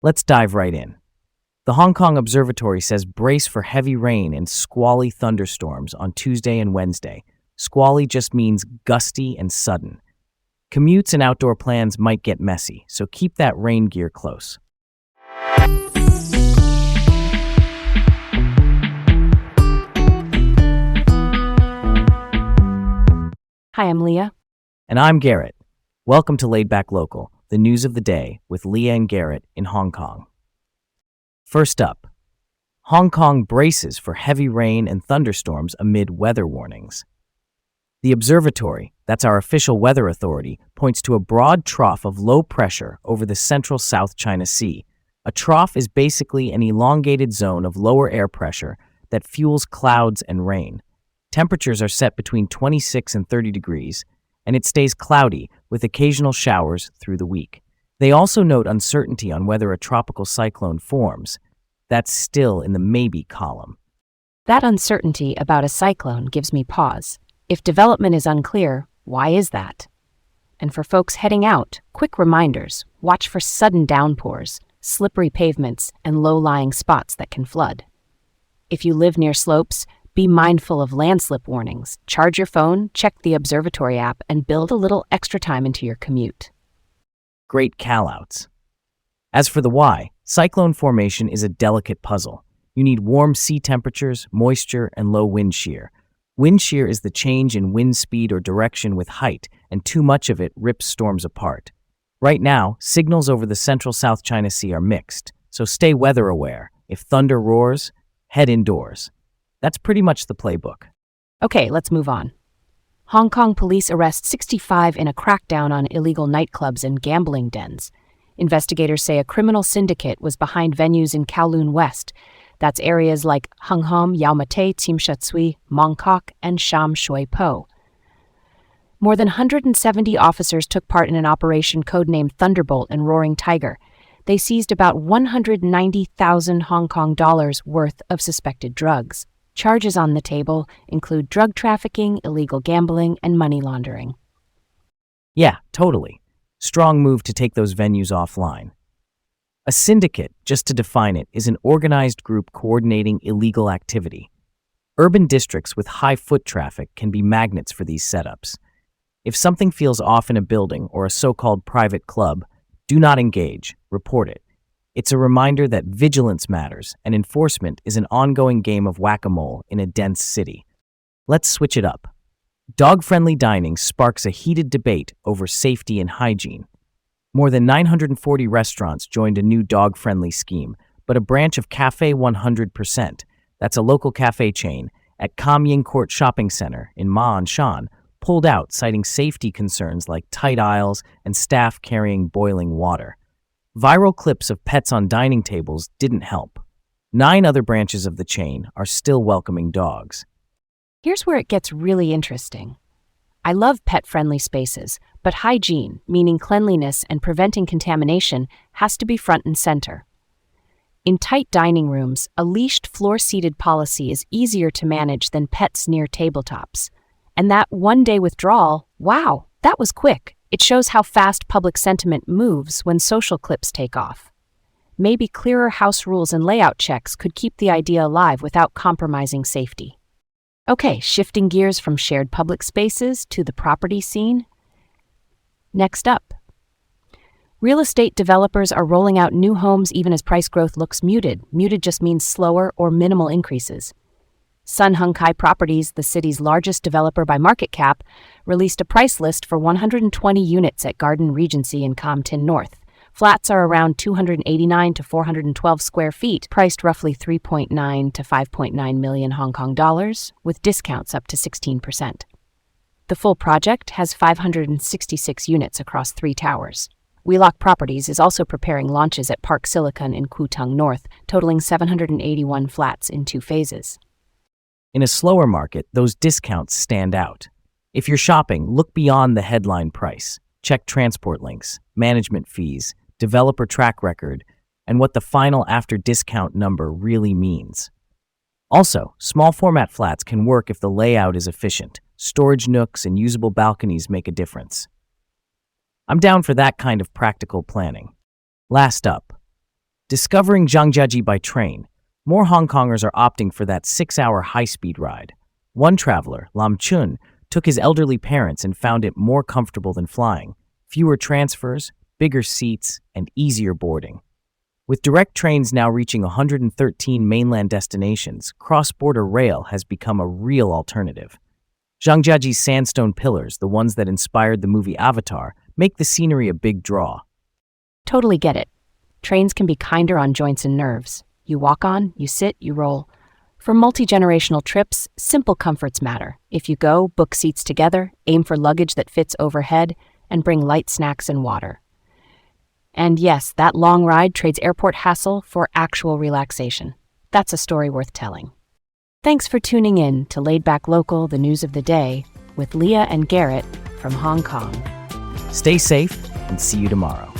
Let's dive right in. The Hong Kong Observatory says brace for heavy rain and squally thunderstorms on Tuesday and Wednesday. Squally just means gusty and sudden. Commutes and outdoor plans might get messy, so keep that rain gear close. Hi, I'm Leah. And I'm Garrett. Welcome to Laid Back Local, the news of the day with Leah and Garrett in Hong Kong. First up, Hong Kong braces for heavy rain and thunderstorms amid weather warnings. The observatory, that's our official weather authority, points to a broad trough of low pressure over the central South China Sea. A trough is basically an elongated zone of lower air pressure that fuels clouds and rain. Temperatures are set between 26 and 30 degrees, and it stays cloudy with occasional showers through the week. They also note uncertainty on whether a tropical cyclone forms. That's still in the maybe column. That uncertainty about a cyclone gives me pause. If development is unclear, why is that? And for folks heading out, quick reminders: watch for sudden downpours, slippery pavements, and low-lying spots that can flood. If you live near slopes, be mindful of landslip warnings. Charge your phone, check the observatory app, and build a little extra time into your commute. Great callouts. As for the why, cyclone formation is a delicate puzzle. You need warm sea temperatures, moisture, and low wind shear. Wind shear is the change in wind speed or direction with height, and too much of it rips storms apart. Right now, signals over the central South China Sea are mixed, so stay weather aware. If thunder roars, head indoors. That's pretty much the playbook. Okay, let's move on. Hong Kong police arrest 65 in a crackdown on illegal nightclubs and gambling dens. Investigators say a criminal syndicate was behind venues in Kowloon West. That's areas like Hung Hom, Yau Ma Tei, Tsim Sha Tsui, Mong Kok, and Sham Shui Po. More than 170 officers took part in an operation codenamed Thunderbolt and Roaring Tiger. They seized about 190,000 Hong Kong dollars worth of suspected drugs. Charges on the table include drug trafficking, illegal gambling, and money laundering. Yeah, totally. Strong move to take those venues offline. A syndicate, just to define it, is an organized group coordinating illegal activity. Urban districts with high foot traffic can be magnets for these setups. If something feels off in a building or a so-called private club, do not engage, report it. It's a reminder that vigilance matters and enforcement is an ongoing game of whack-a-mole in a dense city. Let's switch it up. Dog-friendly dining sparks a heated debate over safety and hygiene. More than 940 restaurants joined a new dog-friendly scheme, but a branch of Cafe 100%, that's a local cafe chain, at Kam Yin Court Shopping Center in Ma On Shan, pulled out citing safety concerns like tight aisles and staff carrying boiling water. Viral clips of pets on dining tables didn't help. 9 other branches of the chain are still welcoming dogs. Here's where it gets really interesting. I love pet-friendly spaces, but hygiene, meaning cleanliness and preventing contamination, has to be front and center. In tight dining rooms, a leashed floor-seated policy is easier to manage than pets near tabletops. And that one-day withdrawal, wow, that was quick. It shows how fast public sentiment moves when social clips take off. Maybe clearer house rules and layout checks could keep the idea alive without compromising safety. Okay, shifting gears from shared public spaces to the property scene. Next up, real estate developers are rolling out new homes even as price growth looks muted. Muted just means slower or minimal increases. Sun Hung Kai Properties, the city's largest developer by market cap, released a price list for 120 units at Garden Regency in Kam Tin North. Flats are around 289 to 412 square feet, priced roughly 3.9 to 5.9 million Hong Kong dollars, with discounts up to 16%. The full project has 566 units across 3 towers. Wheelock Properties is also preparing launches at Park Silicon in Kutang North, totaling 781 flats in 2 phases. In a slower market, those discounts stand out. If you're shopping, look beyond the headline price. Check transport links, management fees, developer track record, and what the final after-discount number really means. Also, small format flats can work if the layout is efficient. Storage nooks and usable balconies make a difference. I'm down for that kind of practical planning. Last up, Discovering Zhangjiajie by train. More Hong Kongers are opting for that 6-hour high-speed ride. One traveler, Lam Chun, took his elderly parents and found it more comfortable than flying. Fewer transfers, bigger seats, and easier boarding. With direct trains now reaching 113 mainland destinations, cross-border rail has become a real alternative. Zhangjiajie's sandstone pillars, the ones that inspired the movie Avatar, make the scenery a big draw. Totally get it. Trains can be kinder on joints and nerves. You walk on, you sit, you roll. For multi-generational trips, simple comforts matter. If you go, book seats together, aim for luggage that fits overhead, and bring light snacks and water. And yes, that long ride trades airport hassle for actual relaxation. That's a story worth telling. Thanks for tuning in to Laid Back Local, the news of the day, with Leah and Garrett from Hong Kong. Stay safe and see you tomorrow.